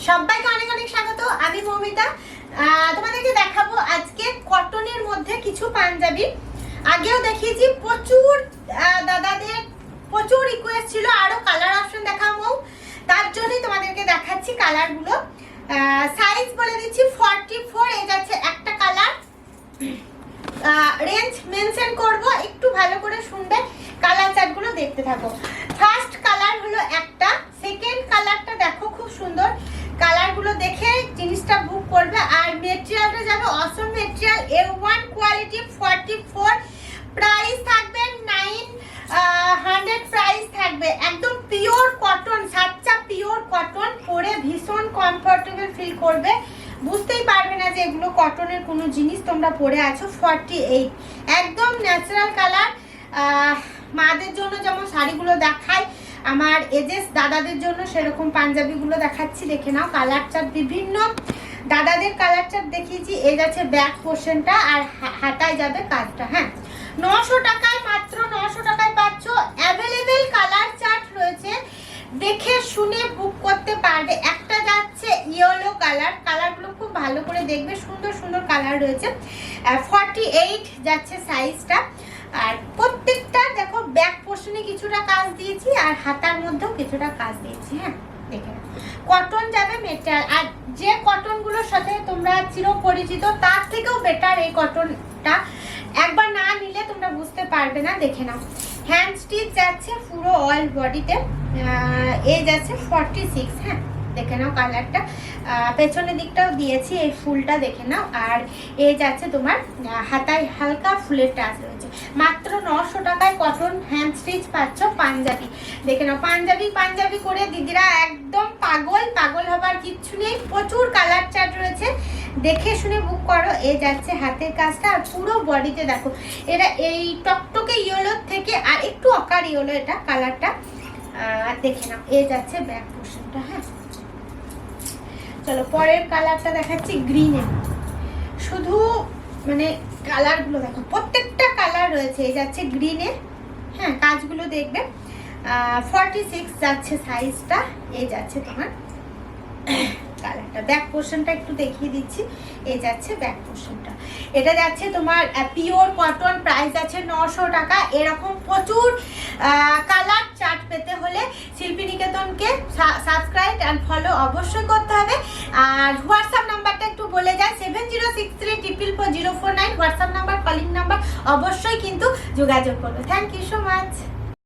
সবাইকে অনেক অনেক স্বাগত। আমি মৌমিতা। তোমাদেরকে দেখাবো আজকে কটনের মধ্যে কিছু পাঞ্জাবি। আগেও দেখিয়েছি, প্রচুর দাদাদের প্রচুর রিকোয়েস্ট ছিল আরো কালার অপশন দেখাবো, তার জন্যই তোমাদেরকে দেখাচ্ছি কালারগুলো। সাইজ বলে দিচ্ছি 44, এই যাচ্ছে একটা কালার। রেঞ্জ মেনশন করব, একটু ভালো করে শুনবে, কালার চার্টগুলো দেখতে থাকো। ফার্স্ট কালার হলো একটা, সেকেন্ড কালারটা দেখো খুব সুন্দর। কালারগুলো দেখে জিনিসটা বুক করবে। আর মেটেরিয়ালটা যাবে অসম মেটেরিয়াল, A1 কোয়ালিটি, 44 প্রাইস থাকবে 900 প্রাইস থাকবে। একদম পিওর কটন, সাচ্চা পিওর কটন, পরে ভীষণ কমফোর্টেবল ফিল করবে, বুঝতেই পারবে না যে এগুলো কটনের কোনো জিনিস তোমরা পরে আছো। 48 একদম ন্যাচারাল কালার। মাদের জন্য যেমন শাড়িগুলো দেখায়, আমার এজেস দাদাদের জন্য সেরকম পাঞ্জাবিগুলো দেখাচ্ছি, দেখে নাও। কালার চার্ট বিভিন্ন দাদাদের কালার চার্ট দেখিয়েছি। এই যাচ্ছে ব্যাক পোর্শনটা, আর হাতায় যাবে কাজটা। হ্যাঁ, 900 টাকায়, মাত্র 900 টাকায় পাচ্ছ। অ্যাভেলেবেল কালার চার্ট রয়েছে, দেখে শুনে বুক করতে পারবে। একটা যাচ্ছে ইয়েলো কালার, কালারগুলো খুব ভালো করে দেখবে, সুন্দর সুন্দর কালার রয়েছে। 48 যাচ্ছে সাইজটা। আর প্রত্যেকটা দেখো ব্যাক পোর্শনে কিছুটা কাজ দিয়েছি, আর হাতার মধ্যেও কিছুটা কাজ দিয়েছি। হ্যাঁ, দেখে কটন যাবে মেটেরিয়াল। আর যে কটনগুলোর সাথে তোমরা চিরপরিচিত, তার থেকেও বেটার এই কটনটা। একবার না নিলে তোমরা বুঝতে পারবে না, দেখে নাও। হ্যান্ড স্টিচ যাচ্ছে পুরো অল বডিতে। এই যাচ্ছে 46। হ্যাঁ, দেখে নাও কালারটা। পেছনের দিকটাও দিয়েছি, এই ফুলটা দেখে নাও। আর এই যাচ্ছে তোমার হাতায় হালকা ফুলের টাচ রয়েছে। মাত্র 900 টাকায় কটন হ্যান্ড স্টিচ পাচ্ছ পাঞ্জাবি। দেখে নাও, পাঞ্জাবি পাঞ্জাবি করে দিদিরা একদম পাগল, পাগল হবার কিচ্ছু নেই। প্রচুর কালার চার্ট রয়েছে, দেখে শুনে বুক করো। এই যাচ্ছে হাতের কাজটা, আর পুরো বডিতে দেখো এটা এই টকটকে ইয়েলোর থেকে আর একটু অকার ইয়েলো এটা কালারটা। দেখে নাও, এই যাচ্ছে ব্যাক পোর্শনটা। হ্যাঁ, চলো পরের কালারটা দেখাচ্ছি গ্রিনে। শুধু মানে কালারগুলো দেখো, প্রত্যেকটা কালার রয়েছে। এই যাচ্ছে গ্রিনে। হ্যাঁ, কাজগুলো দেখবে। 46 যাচ্ছে সাইজটা। এই যাচ্ছে তোমার কালারটা। ব্যাক পোর্শনটা একটু দেখিয়ে দিচ্ছি। এই যাচ্ছে ব্যাক পোর্শনটা। এটা যাচ্ছে তোমার পিওর কটন, প্রাইস আছে 900 টাকা। এরকম প্রচুর কালার চার্ট পেতে হলে শিল্পী নিকেতনকে সাবস্ক্রাইব অ্যান্ড ফলো অবশ্যই করতে হবে। আর হোয়াটসঅ্যাপ নাম্বারটা একটু বলে যায়, 7063444049 হোয়াটসঅ্যাপ নাম্বার, কলিং নাম্বার। অবশ্যই কিন্তু যোগাযোগ করবে। Thank you so much.